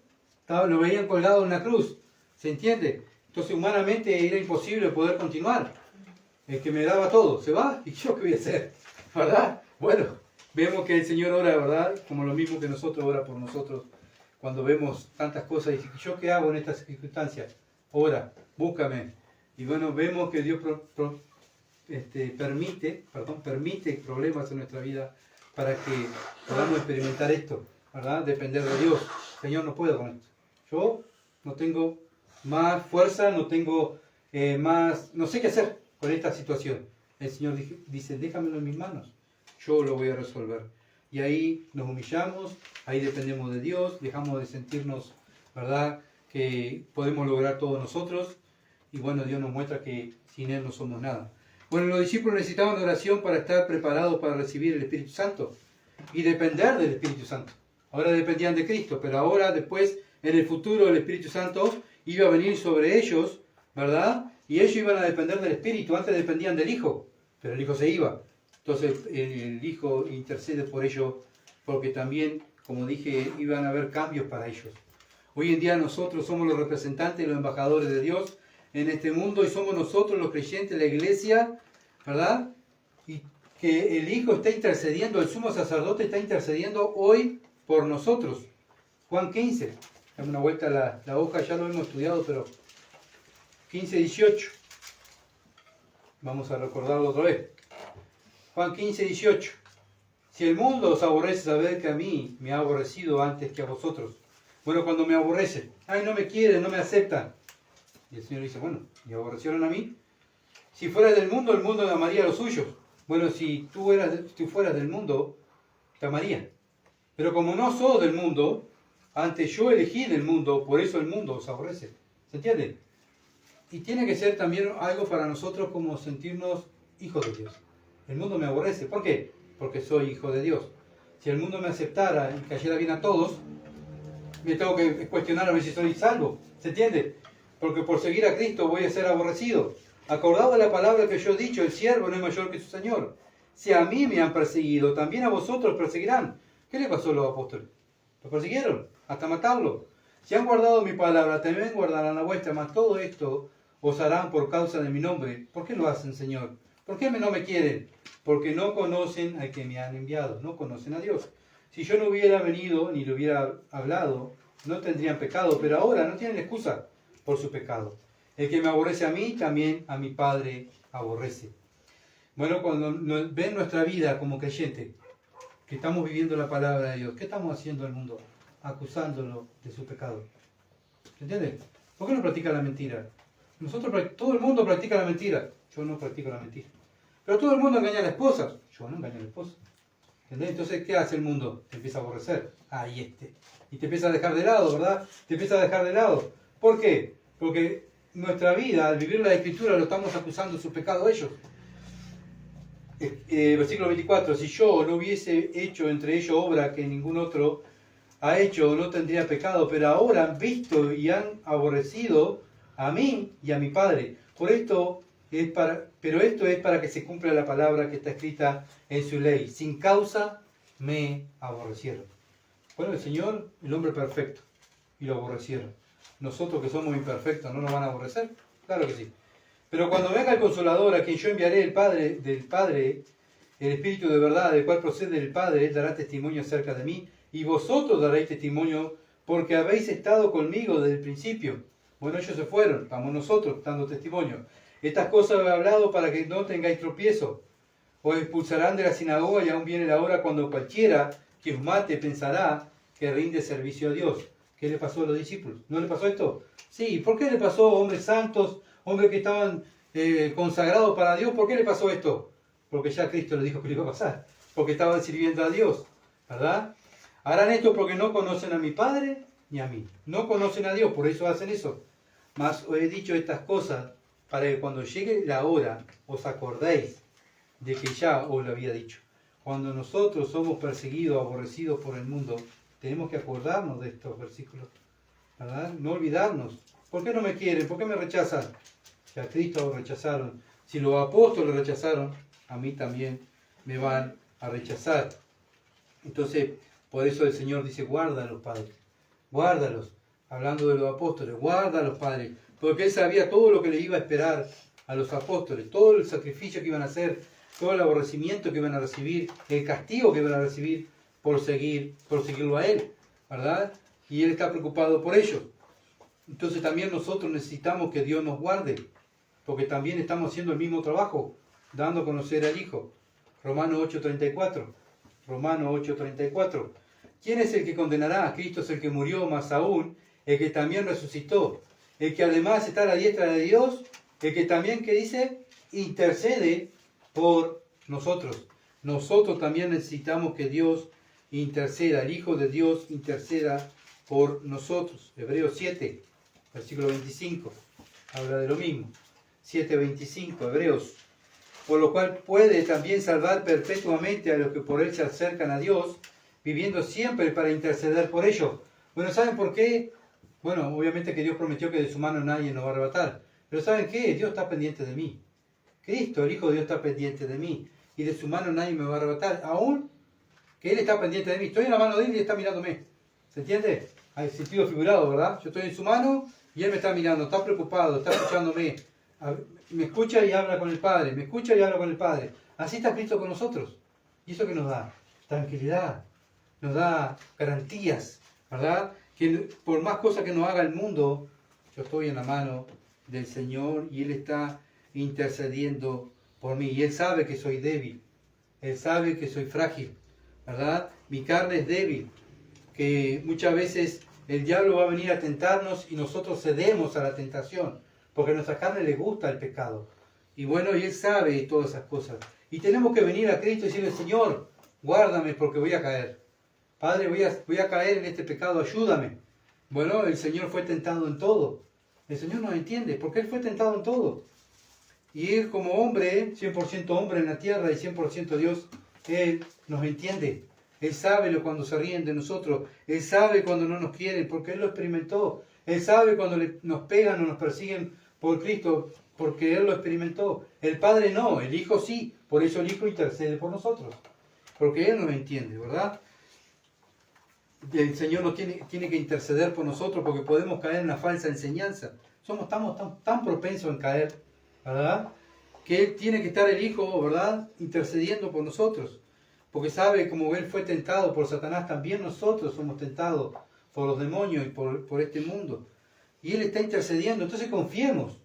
lo veían colgado en la cruz. ¿Se entiende? Entonces humanamente era imposible poder continuar. El que me daba todo se va, ¿y yo qué voy a hacer? ¿Verdad? Bueno, vemos que el Señor ora, ¿verdad? Como lo mismo que nosotros ora por nosotros. Cuando vemos tantas cosas, y ¿yo qué hago en estas circunstancias? Ora, búscame. Y bueno, vemos que Dios permite problemas en nuestra vida para que podamos experimentar esto, ¿verdad? Depender de Dios. Señor, no puedo con esto. Yo no tengo más fuerza, no tengo no sé qué hacer con esta situación. El Señor dice, déjamelo en mis manos, yo lo voy a resolver. Y ahí nos humillamos, ahí dependemos de Dios, dejamos de sentirnos, ¿verdad?, que podemos lograr todos nosotros. Y bueno, Dios nos muestra que sin Él no somos nada. Bueno, los discípulos necesitaban oración para estar preparados para recibir el Espíritu Santo y depender del Espíritu Santo. Ahora dependían de Cristo, pero ahora después, en el futuro, el Espíritu Santo iba a venir sobre ellos, ¿verdad? Y ellos iban a depender del Espíritu. Antes dependían del Hijo, pero el Hijo se iba. Entonces el Hijo intercede por ellos, porque también, como dije, iban a haber cambios para ellos. Hoy en día nosotros somos los representantes, los embajadores de Dios en este mundo, y somos nosotros los creyentes, la iglesia, ¿verdad? Y que el Hijo está intercediendo, el sumo sacerdote está intercediendo hoy por nosotros. Juan 15, dame una vuelta a la hoja, ya lo hemos estudiado, pero 15:18. Vamos a recordarlo otra vez. Juan 15:18. Si el mundo os aborrece, sabed que a mí me ha aborrecido antes que a vosotros. Bueno, cuando me aborrecen, no me quieren, no me aceptan. Y el Señor dice, bueno, ¿y aborrecieron a mí? Si fueras del mundo, el mundo amaría a los suyos. Bueno, si tú fueras del mundo, te amaría. Pero como no sos del mundo, antes yo elegí del mundo, por eso el mundo os aborrece. ¿Se entiende? Y tiene que ser también algo para nosotros como sentirnos hijos de Dios. El mundo me aborrece. ¿Por qué? Porque soy hijo de Dios. Si el mundo me aceptara y cayera bien a todos, me tengo que cuestionar a ver si soy salvo. ¿Se entiende? Porque por seguir a Cristo voy a ser aborrecido. Acordado de la palabra que yo he dicho, el siervo no es mayor que su Señor. Si a mí me han perseguido, también a vosotros perseguirán. ¿Qué le pasó a los apóstoles? ¿Los persiguieron? hasta matarlo. Si han guardado mi palabra, también guardarán la vuestra, mas todo esto os harán por causa de mi nombre. ¿Por qué lo hacen, Señor? ¿Por qué no me quieren? Porque no conocen al que me han enviado, no conocen a Dios. Si yo no hubiera venido ni le hubiera hablado, no tendrían pecado, pero ahora no tienen excusa por su pecado. El que me aborrece a mí, también a mi Padre aborrece. Bueno, cuando ven nuestra vida como creyente, que estamos viviendo la palabra de Dios, ¿qué estamos haciendo al mundo? Acusándolo de su pecado. ¿Se entiende? ¿Por qué no practica la mentira? Todo el mundo practica la mentira. Yo no practico la mentira. Pero todo el mundo engaña a la esposa. Yo no engaño a la esposa. ¿Entendés? Entonces, ¿qué hace el mundo? Te empieza a aborrecer. Y te empieza a dejar de lado, ¿verdad? Te empieza a dejar de lado. ¿Por qué? Porque nuestra vida, al vivir la Escritura, lo estamos acusando de su pecado a ellos. Versículo 24. Si yo no hubiese hecho entre ellos obra que ningún otro ha hecho, no tendría pecado. Pero ahora han visto y han aborrecido a mí y a mi Padre. Pero esto es para que se cumpla la palabra que está escrita en su ley. Sin causa me aborrecieron. Bueno, el Señor, el hombre perfecto, y lo aborrecieron. Nosotros que somos imperfectos, ¿no nos van a aborrecer? Claro que sí. Pero cuando venga el Consolador, a quien yo enviaré del Padre, el Espíritu de verdad, del cual procede el Padre, Él dará testimonio acerca de mí, y vosotros daréis testimonio, porque habéis estado conmigo desde el principio. Bueno, ellos se fueron, estamos nosotros dando testimonio. Estas cosas he hablado para que no tengáis tropiezo. Os expulsarán de la sinagoga y aún viene la hora cuando cualquiera que os mate pensará que rinde servicio a Dios. ¿Qué le pasó a los discípulos? ¿No le pasó esto? Sí, ¿por qué le pasó a hombres santos, hombres que estaban consagrados para Dios? ¿Por qué le pasó esto? Porque ya Cristo le dijo que le iba a pasar. Porque estaban sirviendo a Dios, ¿verdad? Harán esto porque no conocen a mi Padre ni a mí. No conocen a Dios, por eso hacen eso. Mas os he dicho estas cosas para que cuando llegue la hora os acordéis de que ya os lo había dicho. Cuando nosotros somos perseguidos, aborrecidos por el mundo, tenemos que acordarnos de estos versículos, ¿verdad? No olvidarnos. ¿Por qué no me quieren? ¿Por qué me rechazan? Si a Cristo lo rechazaron, si los apóstoles lo rechazaron, a mí también me van a rechazar. Entonces, por eso el Señor dice, guárdalos, Padre, guárdalos. Hablando de los apóstoles, guárdalos, Padre, porque Él sabía todo lo que le iba a esperar a los apóstoles, todo el sacrificio que iban a hacer, todo el aborrecimiento que iban a recibir, el castigo que iban a recibir por seguirlo a Él, ¿verdad? Y Él está preocupado por ellos. Entonces también nosotros necesitamos que Dios nos guarde, porque también estamos haciendo el mismo trabajo, dando a conocer al Hijo. Romanos 8:34. Romanos 8:34. ¿Quién es el que condenará? Cristo es el que murió, más aún, el que también resucitó, el que además está a la diestra de Dios, el que también, ¿qué dice? Intercede por nosotros. Nosotros también necesitamos que Dios interceda, el Hijo de Dios interceda por nosotros. Hebreos 7, versículo 25, habla de lo mismo. 7:25, Hebreos. Por lo cual puede también salvar perpetuamente a los que por Él se acercan a Dios, viviendo siempre para interceder por ellos. Bueno, ¿saben por qué? Bueno, obviamente que Dios prometió que de su mano nadie nos va a arrebatar. Pero ¿saben qué? Dios está pendiente de mí. Cristo, el Hijo de Dios, está pendiente de mí. Y de su mano nadie me va a arrebatar. Aún que Él está pendiente de mí. Estoy en la mano de Él y está mirándome. ¿Se entiende? Hay sentido figurado, ¿verdad? Yo estoy en su mano y Él me está mirando, está preocupado, está escuchándome. Me escucha y habla con el Padre. Me escucha y habla con el Padre. Así está Cristo con nosotros. ¿Y eso qué nos da? Tranquilidad. Nos da garantías, ¿verdad? Que por más cosas que nos haga el mundo, yo estoy en la mano del Señor y Él está intercediendo por mí. Y Él sabe que soy débil. Él sabe que soy frágil, ¿verdad? Mi carne es débil. Que muchas veces el diablo va a venir a tentarnos y nosotros cedemos a la tentación. Porque a nuestra carne le gusta el pecado. Y bueno, y Él sabe todas esas cosas. Y tenemos que venir a Cristo y decirle, Señor, guárdame porque voy a caer. Padre, voy a caer en este pecado, ayúdame. Bueno, el Señor fue tentado en todo. El Señor nos entiende, porque Él fue tentado en todo. Y Él como hombre, 100% hombre en la tierra y 100% Dios, Él nos entiende. Él sabe cuando se ríen de nosotros. Él sabe cuando no nos quieren, porque Él lo experimentó. Él sabe cuando nos pegan o nos persiguen por Cristo, porque Él lo experimentó. El Padre no, el Hijo sí. Por eso el Hijo intercede por nosotros. Porque Él nos entiende, ¿verdad? el Señor nos tiene que interceder por nosotros porque podemos caer en la falsa enseñanza. Estamos tan propensos en caer, ¿verdad? Que Él tiene que estar el Hijo, ¿verdad? Intercediendo por nosotros. Porque sabe, como Él fue tentado por Satanás, también nosotros somos tentados por los demonios y por este mundo. Y Él está intercediendo, entonces confiemos.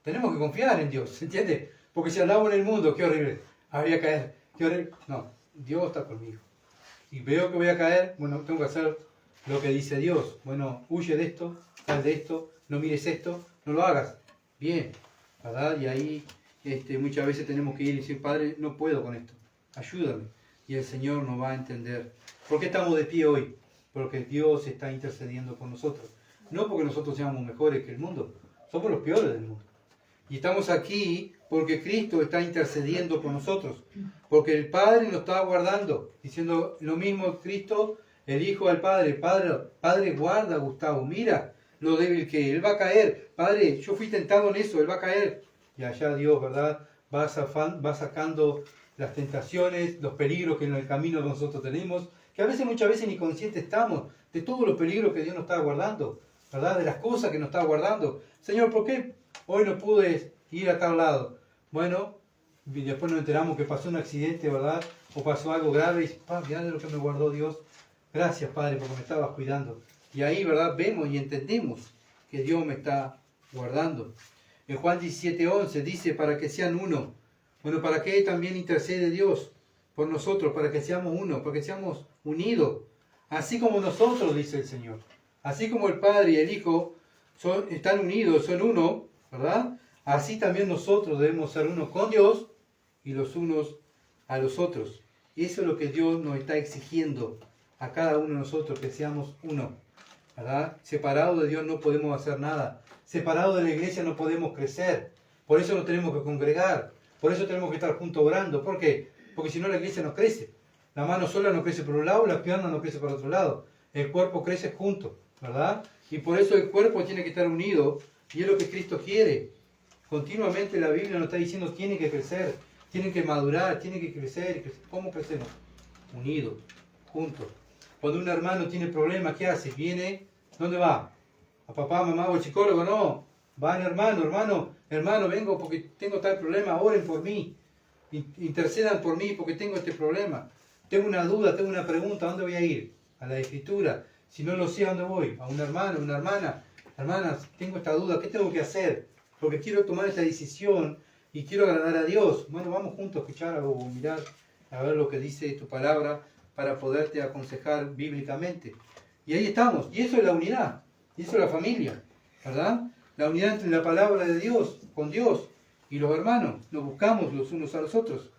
Tenemos que confiar en Dios, ¿entiendes? Porque si andamos en el mundo, qué horrible, voy a caer, qué horrible. No, Dios está conmigo. Y veo que voy a caer, bueno, tengo que hacer lo que dice Dios. Bueno, huye de esto, sal de esto, no mires esto, no lo hagas. Bien, ¿verdad? Y ahí muchas veces tenemos que ir y decir, Padre, no puedo con esto, ayúdame. Y el Señor nos va a entender. ¿Por qué estamos de pie hoy? Porque Dios está intercediendo por nosotros. No porque nosotros seamos mejores que el mundo, somos los peores del mundo. Y estamos aquí porque Cristo está intercediendo por nosotros. Porque el Padre nos está guardando. Diciendo lo mismo Cristo, el Hijo al Padre. Padre, guarda a Gustavo. Mira lo débil que es. Él va a caer. Padre, yo fui tentado en eso. Él va a caer. Y allá Dios, ¿verdad? Va sacando las tentaciones, los peligros que en el camino nosotros tenemos. Que a veces, muchas veces, ni conscientes estamos de todos los peligros que Dios nos está guardando. ¿Verdad? De las cosas que nos está guardando. Señor, ¿por qué hoy no pude ir a tal lado? Bueno, y después nos enteramos que pasó un accidente, ¿verdad? O pasó algo grave y mirá de lo que me guardó Dios. Gracias, Padre, porque me estabas cuidando. Y ahí, ¿verdad? Vemos y entendemos que Dios me está guardando. En Juan 17:11 dice, para que sean uno. Bueno, ¿para qué también intercede Dios por nosotros? Para que seamos uno, para que seamos unidos. Así como nosotros, dice el Señor. Así como el Padre y el Hijo están unidos, son uno, ¿verdad? Así también nosotros debemos ser uno con Dios y los unos a los otros. Y eso es lo que Dios nos está exigiendo a cada uno de nosotros, que seamos uno, ¿verdad? Separados de Dios no podemos hacer nada. Separados de la iglesia no podemos crecer. Por eso nos tenemos que congregar. Por eso tenemos que estar juntos orando. ¿Por qué? Porque si no la iglesia no crece. La mano sola no crece por un lado, la pierna no crece por otro lado. El cuerpo crece junto, ¿verdad? Y por eso el cuerpo tiene que estar unido. Y es lo que Cristo quiere. Continuamente la Biblia nos está diciendo tiene que crecer, tienen que madurar, tienen que crecer. ¿Cómo crecemos? Unidos, juntos. Cuando un hermano tiene problemas, ¿qué hace? Viene, ¿dónde va? ¿A papá, mamá o al psicólogo? No. Van hermano, vengo porque tengo tal problema, oren por mí. Intercedan por mí porque tengo este problema. Tengo una duda, tengo una pregunta, ¿a dónde voy a ir? A la Escritura. Si no lo sé, ¿a dónde voy? A un hermano, una hermana. Hermana, tengo esta duda, ¿qué tengo que hacer? Porque quiero tomar esta decisión y quiero agradar a Dios. Bueno, vamos juntos a escuchar o mirar, a ver lo que dice tu palabra para poderte aconsejar bíblicamente. Y ahí estamos. Y eso es la unidad. Y eso es la familia. ¿Verdad? La unidad entre la palabra de Dios, con Dios y los hermanos. Nos buscamos los unos a los otros.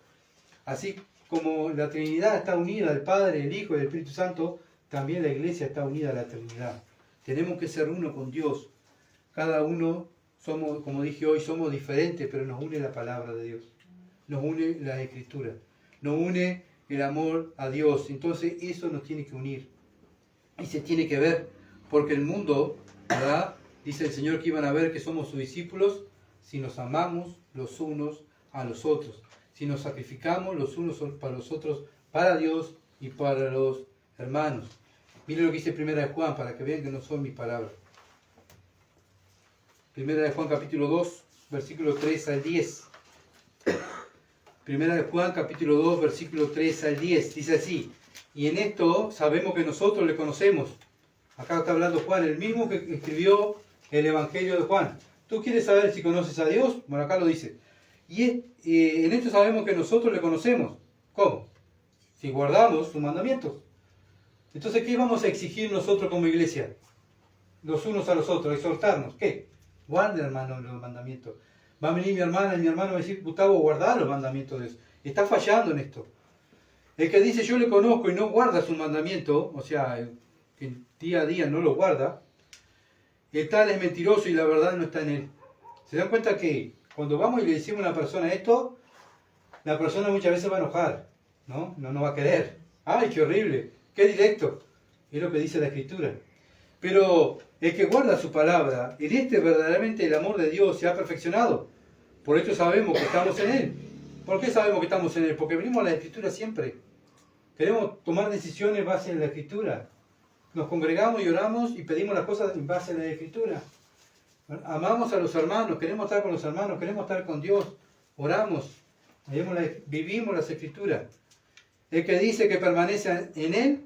Así como la Trinidad está unida al Padre, el Hijo y el Espíritu Santo, también la Iglesia está unida a la Trinidad. Tenemos que ser uno con Dios. Cada uno somos, como dije hoy, somos diferentes, pero nos une la palabra de Dios. Nos une la Escritura. Nos une el amor a Dios. Entonces eso nos tiene que unir. Y se tiene que ver, porque el mundo, ¿verdad? Dice el Señor que iban a ver que somos sus discípulos si nos amamos los unos a los otros. Si nos sacrificamos los unos para los otros, para Dios y para los hermanos. Mire lo que dice 1 de Juan, para que vean que no son mis palabras. 1 de Juan capítulo 2, versículo 3 al 10. 1 de Juan capítulo 2, versículo 3 al 10. Dice así, y en esto sabemos que nosotros le conocemos. Acá está hablando Juan, el mismo que escribió el Evangelio de Juan. ¿Tú quieres saber si conoces a Dios? Bueno, acá lo dice. Y en esto sabemos que nosotros le conocemos. ¿Cómo? Si guardamos sus mandamientos. Entonces, ¿qué vamos a exigir nosotros como iglesia? Los unos a los otros, exhortarnos. ¿Qué? Guarden, hermano, los mandamientos. Va a venir mi hermana y mi hermano va a decir, Gustavo, guardar los mandamientos de Dios. Está fallando en esto. El que dice, yo le conozco y no guarda su mandamiento, o sea, que día a día no lo guarda, el tal es mentiroso y la verdad no está en él. ¿Se dan cuenta que cuando vamos y le decimos a una persona esto, la persona muchas veces va a enojar, ¿no? No va a querer. ¡Ay, qué horrible! ¡Qué directo! Es lo que dice la Escritura. Pero el que guarda su palabra, en este verdaderamente el amor de Dios se ha perfeccionado. Por esto sabemos que estamos en Él. ¿Por qué sabemos que estamos en Él? Porque venimos a la Escritura siempre. Queremos tomar decisiones en base a la Escritura. Nos congregamos y oramos y pedimos las cosas en base a la Escritura. Amamos a los hermanos, queremos estar con los hermanos, queremos estar con Dios. Oramos, vivimos las Escrituras. El que dice que permanece en Él,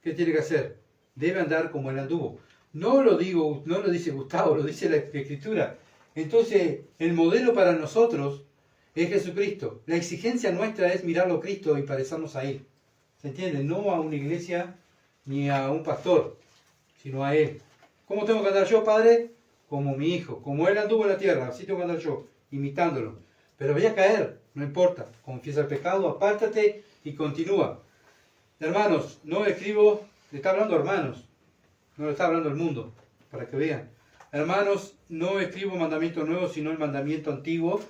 ¿qué tiene que hacer? Debe andar como Él anduvo. No lo dice Gustavo, lo dice la Escritura. Entonces, el modelo para nosotros es Jesucristo. La exigencia nuestra es mirarlo a Cristo y parecernos a Él. ¿Se entiende? No a una iglesia ni a un pastor, sino a Él. ¿Cómo tengo que andar yo, Padre? Como mi Hijo. Como Él anduvo en la tierra, así tengo que andar yo, imitándolo. Pero voy a caer, no importa. Confiesa el pecado, apártate y continúa. Hermanos, no escribo, le está hablando a hermanos, no le está hablando al mundo, para que vean. Hermanos, no escribo mandamiento nuevo, sino el mandamiento antiguo